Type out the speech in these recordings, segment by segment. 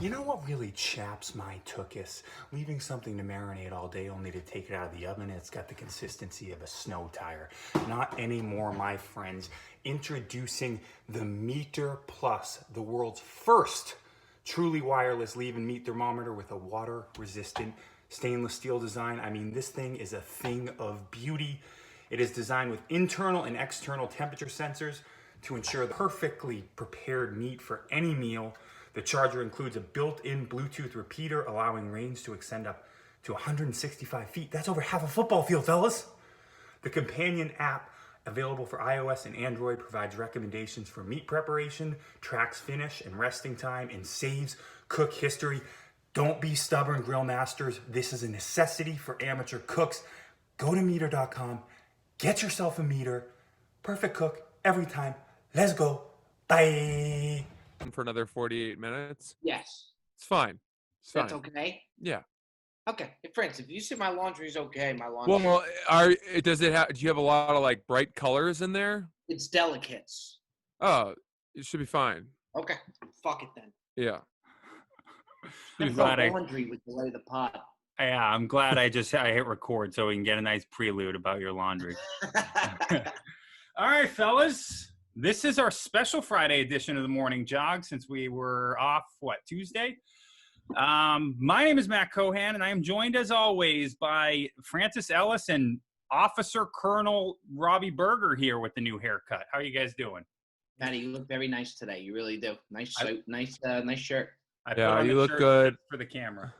You know what really chaps my tuchus? Leaving something to marinate all day only to take it out of the oven and it's got the consistency of a snow tire. Not anymore, my friends. Introducing the Meter Plus, the world's first truly wireless leave-in meat thermometer with a water-resistant stainless steel design. I mean, this thing is a thing of beauty. It is designed with internal and external temperature sensors to ensure the perfectly prepared meat for any meal. The charger includes a built-in Bluetooth repeater, allowing range to extend up to 165 feet. That's over half a football field, fellas. The companion app, available for iOS and Android, provides recommendations for meat preparation, tracks finish and resting time, and saves cook history. Don't be stubborn, grill masters. This is a necessity for amateur cooks. Go to meter.com, get yourself a meter. Perfect cook every time. Let's go. Bye. For another 48 minutes. Yes. It's fine. It's fine. That's okay? Yeah. Okay. Hey, Prince, if you say my laundry's okay, my laundry. Well, do you have a lot of like bright colors in there? It's delicates. Oh, it should be fine. Okay. Fuck it then. Yeah. I'm glad laundry would delay the pod. Yeah, I'm glad I hit record so we can get a nice prelude about your laundry. All right, fellas. This is our special Friday edition of the Morning Jog since we were off, Tuesday? My name is Matt Cohan, and I am joined, as always, by Francis Ellis and Officer Colonel Robbie Berger here with the new haircut. How are you guys doing? Matty, you look very nice today. You really do. Nice suit, nice shirt. Yeah, you look good. For the camera.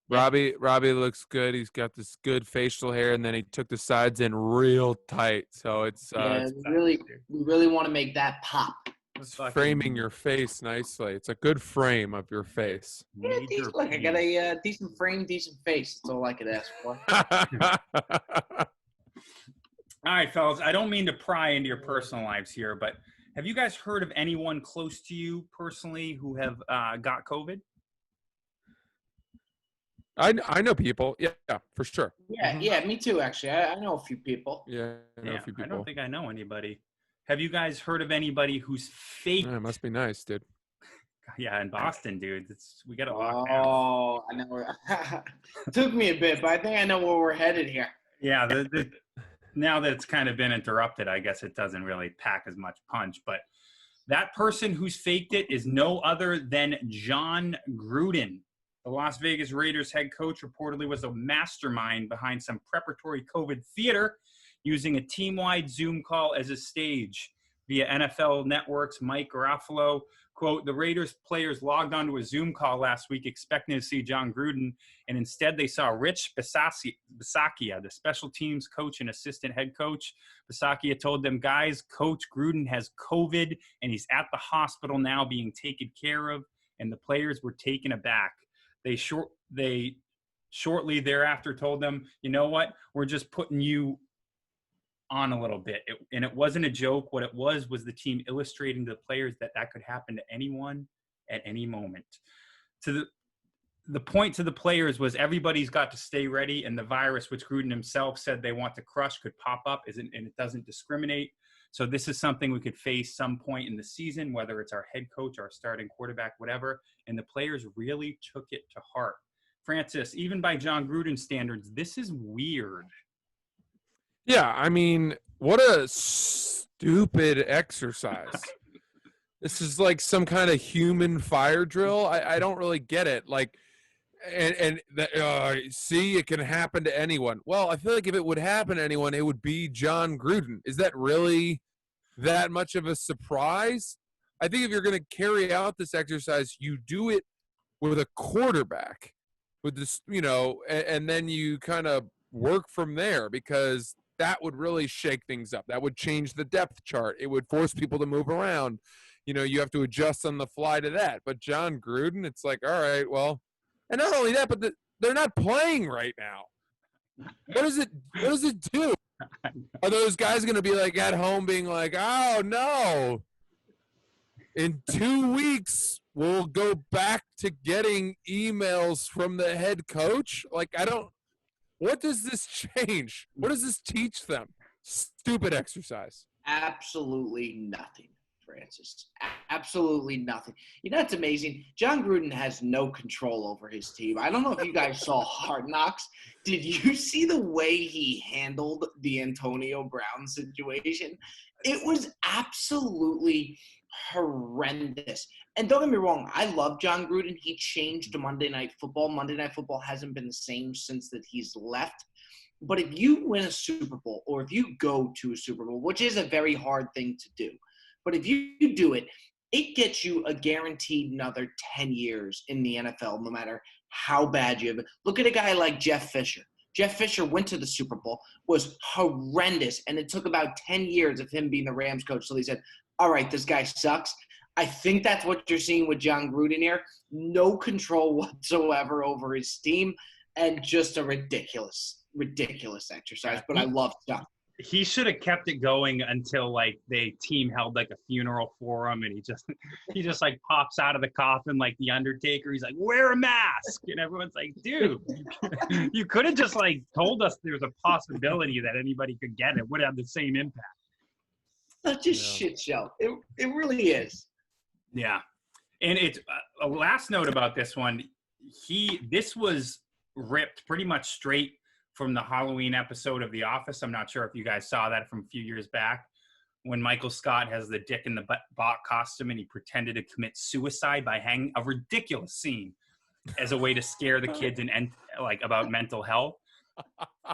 Robbie looks good. He's got this good facial hair, and then he took the sides in real tight. So it's we really want to make that pop. It's framing your face nicely. It's a good frame of your face. Yeah, look, I got a decent frame, decent face. That's all I could ask for. All right, fellas. I don't mean to pry into your personal lives here, but have you guys heard of anyone close to you personally who have got COVID? I know people. Yeah, for sure. Yeah, me too, actually. I know a few people. Yeah, I know a few people. I don't think I know anybody. Have you guys heard of anybody who's fake? Yeah, it must be nice, dude. Yeah, in Boston, dude. We got a lockdown. Oh, I know. Took me a bit, but I think I know where we're headed here. Yeah, now that it's kind of been interrupted, I guess it doesn't really pack as much punch. But that person who's faked it is no other than Jon Gruden. The Las Vegas Raiders head coach reportedly was a mastermind behind some preparatory COVID theater, using a team-wide Zoom call as a stage. Via NFL Network's Mike Garafolo, quote, the Raiders players logged onto a Zoom call last week expecting to see Jon Gruden, and instead they saw Rich Bisaccia, the special teams coach and assistant head coach. Bisaccia told them, guys, Coach Gruden has COVID, and he's at the hospital now being taken care of, and the players were taken aback. They shortly thereafter told them, you know what, we're just putting you on a little bit. And it wasn't a joke. What it was the team illustrating to the players that could happen to anyone at any moment. To the point to the players was everybody's got to stay ready, and the virus, which Gruden himself said they want to crush, could pop up, and it doesn't discriminate. So this is something we could face some point in the season, whether it's our head coach, our starting quarterback, whatever. And the players really took it to heart. Francis, even by Jon Gruden standards, this is weird. Yeah, I mean, what a stupid exercise. This is like some kind of human fire drill. I don't really get it. Like, see, it can happen to anyone. Well, I feel like if it would happen to anyone, it would be Jon Gruden. Is that really that much of a surprise? I think if you're going to carry out this exercise, you do it with a quarterback, with this, and then you kind of work from there, because that would really shake things up. That would change the depth chart. It would force people to move around. You have to adjust on the fly to that. But Jon Gruden, it's like, all right, well, and not only that, but they're not playing right now. What does it do? Are those guys going to be like at home being like, oh no, in 2 weeks we'll go back to getting emails from the head coach? Like, what does this change? What does this teach them? Stupid exercise. Absolutely nothing. Francis. Absolutely nothing. You know, it's amazing. Jon Gruden has no control over his team. I don't know if you guys saw Hard Knocks. Did you see the way he handled the Antonio Brown situation? It was absolutely horrendous. And don't get me wrong, I love Jon Gruden. He changed Monday Night Football. Monday Night Football hasn't been the same since that he's left. But if you win a Super Bowl or if you go to a Super Bowl, which is a very hard thing to do, but if you do it, it gets you a guaranteed another 10 years in the NFL, no matter how bad you have it. Look at a guy like Jeff Fisher. Jeff Fisher went to the Super Bowl, was horrendous, and it took about 10 years of him being the Rams coach. So they said, all right, this guy sucks. I think that's what you're seeing with Jon Gruden here. No control whatsoever over his team, and just a ridiculous exercise. But I love Jon. He should have kept it going until like the team held like a funeral for him, and he just like pops out of the coffin like the Undertaker. He's like, wear a mask, and everyone's like, dude, you could have just like told us there's a possibility that anybody could get it. Would have the same impact. Such a shit show. It really is. Yeah, and it's a last note about this one. This was ripped pretty much straight from the Halloween episode of The Office. I'm not sure if you guys saw that from a few years back when Michael Scott has the dick in the bot costume and he pretended to commit suicide by hanging, a ridiculous scene as a way to scare the kids and like about mental health.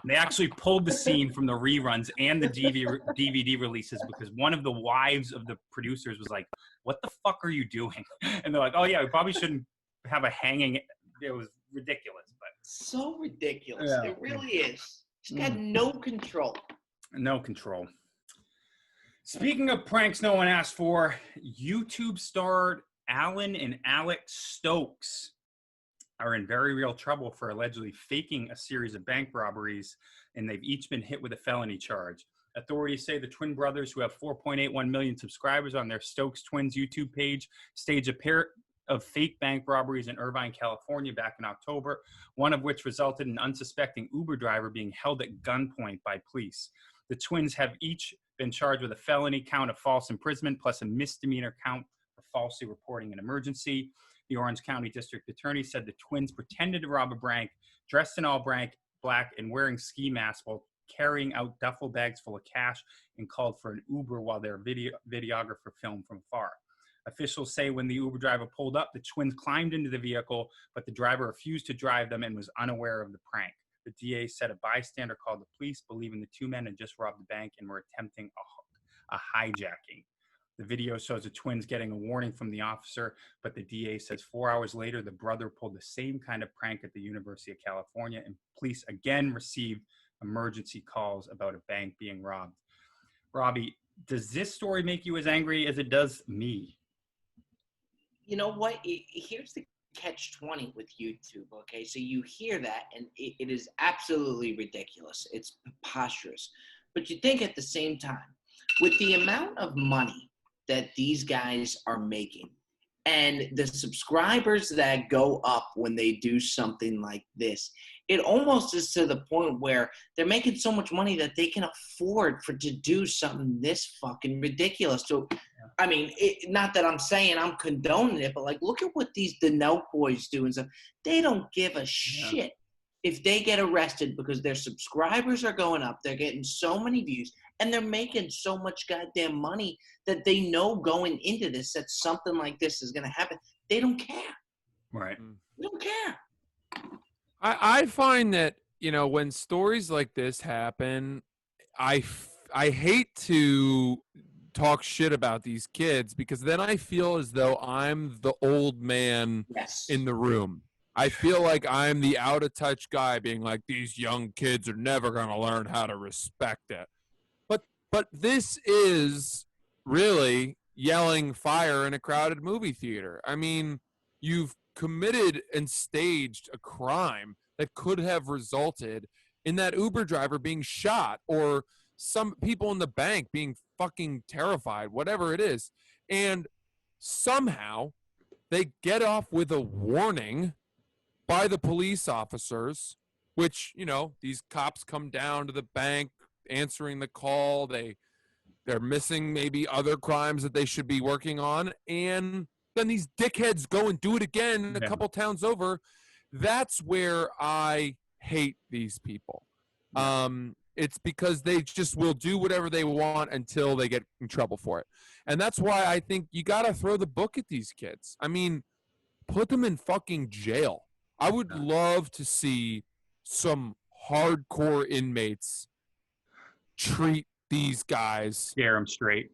They actually pulled the scene from the reruns and the DVD releases because one of the wives of the producers was like, what the fuck are you doing? And they're like, oh yeah, we probably shouldn't have a hanging. It was ridiculous. So ridiculous. Yeah. It really is. He's got no control. No control. Speaking of pranks no one asked for, YouTube star Alan and Alex Stokes are in very real trouble for allegedly faking a series of bank robberies, and they've each been hit with a felony charge. Authorities say the twin brothers, who have 4.81 million subscribers on their Stokes Twins YouTube page, staged a pair of fake bank robberies in Irvine, California back in October, one of which resulted in an unsuspecting Uber driver being held at gunpoint by police. The twins have each been charged with a felony count of false imprisonment plus a misdemeanor count for falsely reporting an emergency. The Orange County District Attorney said the twins pretended to rob a bank, dressed in all black and wearing ski masks while carrying out duffel bags full of cash, and called for an Uber while their videographer filmed from afar. Officials say when the Uber driver pulled up, the twins climbed into the vehicle, but the driver refused to drive them and was unaware of the prank. The DA said a bystander called the police, believing the two men had just robbed the bank and were attempting a hijacking. The video shows the twins getting a warning from the officer, but the DA says 4 hours later, the brother pulled the same kind of prank at the University of California, and police again received emergency calls about a bank being robbed. Robbie, does this story make you as angry as it does me? You know what? Here's the catch-20 with YouTube, okay? So you hear that, and it is absolutely ridiculous. It's preposterous. But you think at the same time, with the amount of money that these guys are making and the subscribers that go up when they do something like this, it almost is to the point where they're making so much money that they can afford to do something this fucking ridiculous. So, I mean, not that I'm saying I'm condoning it, but like, look at what the Nelk boys do and stuff. They don't give a shit if they get arrested because their subscribers are going up. They're getting so many views and they're making so much goddamn money that they know going into this that something like this is going to happen. They don't care. Right. They don't care. I find that, when stories like this happen, I hate to talk shit about these kids because then I feel as though I'm the old man in the room. I feel like I'm the out of touch guy being like, these young kids are never going to learn how to respect it. But this is really yelling fire in a crowded movie theater. I mean, you've committed and staged a crime that could have resulted in that Uber driver being shot or some people in the bank being fucking terrified, whatever it is. And somehow they get off with a warning by the police officers, which, these cops come down to the bank answering the call. They They're missing maybe other crimes that they should be working on. And then these dickheads go and do it again a couple towns over. That's where I hate these people. Yeah. It's because they just will do whatever they want until they get in trouble for it. And that's why I think you got to throw the book at these kids. I mean, put them in fucking jail. I would love to see some hardcore inmates treat these guys. Scare them straight.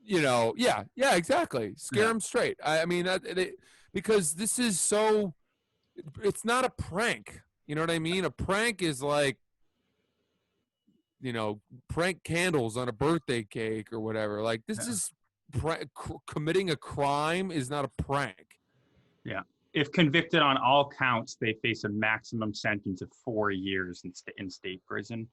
Yeah, exactly. Scare them straight. I mean, because this is so, it's not a prank. You know what I mean? A prank is like, prank candles on a birthday cake or whatever. Like, this is committing a crime is not a prank. Yeah. If convicted on all counts, they face a maximum sentence of 4 years in state prison.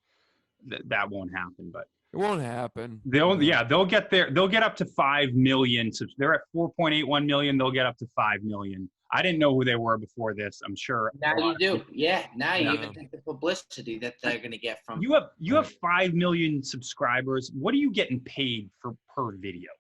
That won't happen, but it won't happen. They'll get up to 5 million. So they're at 4.81 million. They'll get up to 5 million. I didn't know who they were before this. I'm sure. Now you do. Yeah. Now you even think the publicity that they're going to get from. You have 5 million subscribers. What are you getting paid per video?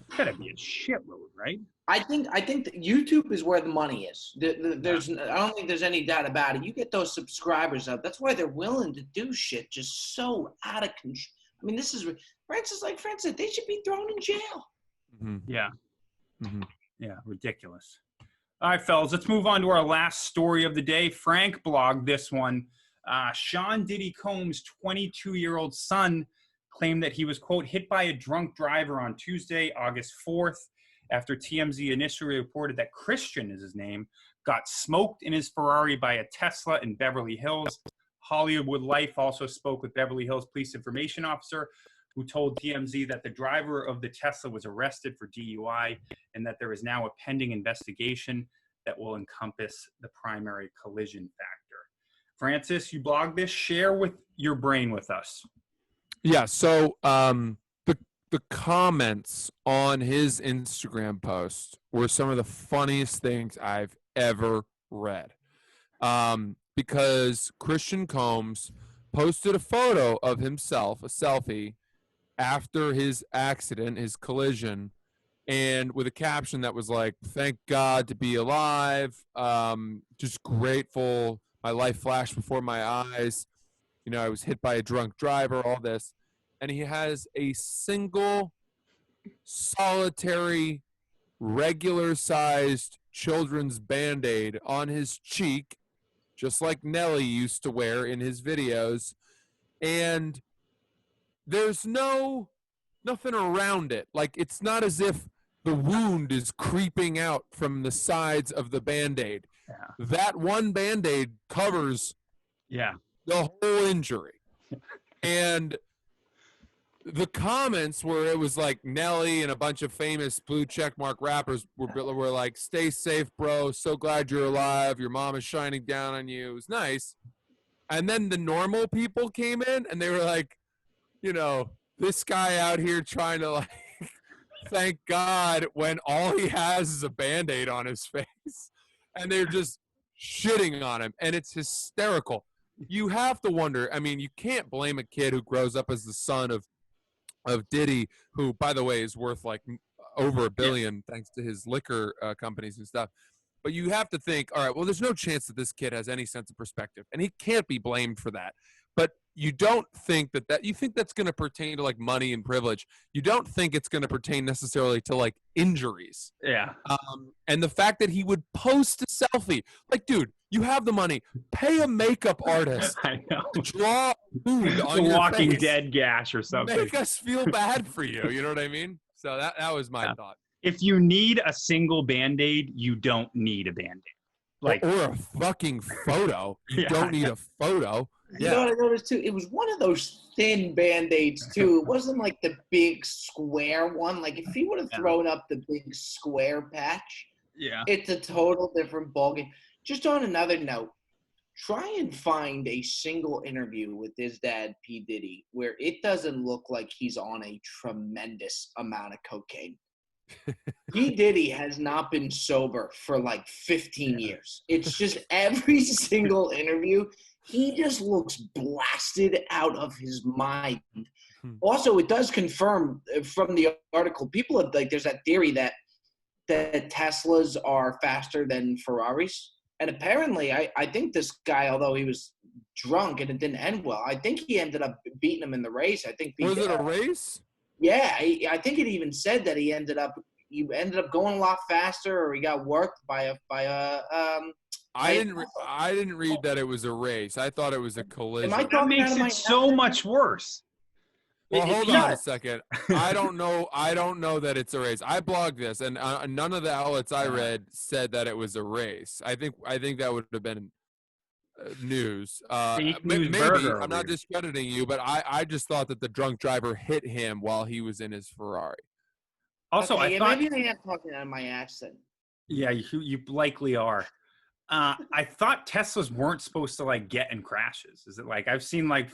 It's gotta be a shitload, right? I think that YouTube is where the money is. I don't think there's any doubt about it. You get those subscribers up. That's why they're willing to do shit just so out of control. I mean, this is Francis. Like Francis, they should be thrown in jail. Mm-hmm. Yeah. Mm-hmm. Yeah, ridiculous. All right, fellas, let's move on to our last story of the day. Frank blogged this one. Sean Diddy Combs' 22-year-old son claimed that he was, quote, hit by a drunk driver on Tuesday, August 4th, after TMZ initially reported that Christian is his name, got smoked in his Ferrari by a Tesla in Beverly Hills. Hollywood Life also spoke with Beverly Hills Police Information Officer, who told TMZ that the driver of the Tesla was arrested for DUI and that there is now a pending investigation that will encompass the primary collision factor. Francis, you blogged this. Share with your brain with us. Yeah, so the comments on his Instagram post were some of the funniest things I've ever read. Because Christian Combs posted a photo of himself, a selfie, after his accident, his collision, and with a caption that was like, "Thank God to be alive. Just grateful. My life flashed before my eyes. I was hit by a drunk driver, all this." And he has a single, solitary, regular-sized children's Band-Aid on his cheek, just like Nelly used to wear in his videos. And there's nothing around it. Like, it's not as if the wound is creeping out from the sides of the Band-Aid. Yeah. That one Band-Aid covers the whole injury. And the comments where it was like Nelly and a bunch of famous blue checkmark rappers were like, "Stay safe, bro. So glad you're alive. Your mom is shining down on you." It was nice. And then the normal people came in and they were like, this guy out here trying to like thank God when all he has is a Band-Aid on his face. And they're just shitting on him. And it's hysterical. You have to wonder. I mean, you can't blame a kid who grows up as the son of Diddy, who, by the way, is worth like over $1 billion thanks to his liquor companies and stuff. But you have to think, all right, well, there's no chance that this kid has any sense of perspective, and he can't be blamed for that. But you don't think that you think that's going to pertain to like money and privilege. You don't think it's going to pertain necessarily to like injuries. Yeah. And the fact that he would post a selfie, like, dude, you have the money. Pay a makeup artist. I know. To draw a wound on your Walking face. Dead gash or something. Make us feel bad for you. You know what I mean? So that was my thought. If you need a single Band-Aid, you don't need a Band-Aid. Or a fucking photo. You don't need a photo. You know what I noticed too? It was one of those thin Band-Aids too. It wasn't like the big square one. Like if he would have thrown up the big square patch, it's a total different ballgame. Just on another note, try and find a single interview with his dad, P. Diddy, where it doesn't look like he's on a tremendous amount of cocaine. P. Diddy has not been sober for like 15 years. It's just every single interview, he just looks blasted out of his mind. Also, it does confirm from the article, people have like, there's that theory that Teslas are faster than Ferraris. And apparently, I think this guy, although he was drunk and it didn't end well, I think he ended up beating him in the race. I think. Was it a race? Yeah, I think it even said that he ended up going a lot faster, or he got worked by a. I didn't read that it was a race. I thought it was a collision. That makes it so much worse. Well, hold on a second. I don't know that it's a race. I blogged this, and none of the outlets I read said that it was a race. I think that would have been news. Maybe I'm not discrediting you, but I just thought that the drunk driver hit him while he was in his Ferrari. Also, okay, I thought maybe I am talking out of my accent. Yeah, you likely are. I thought Teslas weren't supposed to like get in crashes. Is it like I've seen like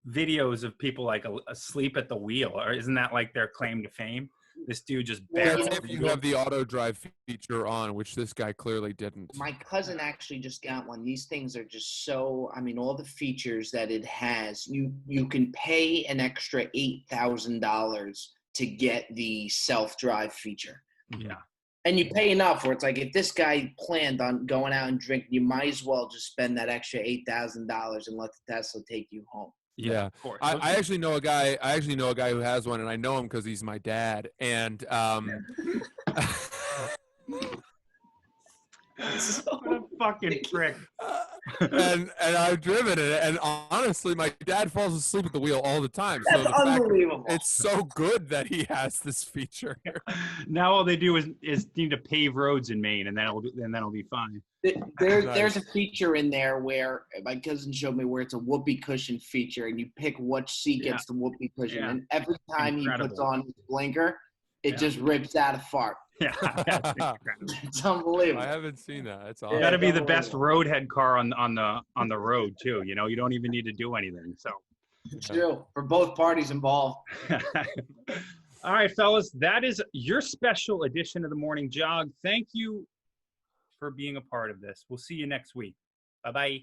videos of people like asleep at the wheel, or isn't that like their claim to fame? This dude just barreled. If you have the auto drive feature on, which this guy clearly didn't. My cousin actually just got one. These things are just so, I mean, all the features that it has, you can pay an extra $8,000 to get the self-drive feature. Yeah. And you pay enough where it's like, if this guy planned on going out and drinking, you might as well just spend that extra $8,000 and let the Tesla take you home. Yeah, of course. I actually know a guy. Who has one, and I know him because he's my dad. And what a fucking prick. and I've driven it, and honestly, my dad falls asleep at the wheel all the time. That's so unbelievable. It's so good that he has this feature. Now all they do is need to pave roads in Maine, and then it'll be fine. There's a feature in there where my cousin showed me where it's a whoopee cushion feature, and you pick which seat gets the whoopee cushion, and every time he puts on his blinker, it just rips out a fart. Yeah, It's unbelievable. I haven't seen that. It's awesome. Got to be the best roadhead car on the road too. You know, you don't even need to do anything. So it's true for both parties involved. All right, fellas, that is your special edition of the Morning Jog. Thank you for being a part of this. We'll see you next week. Bye-bye.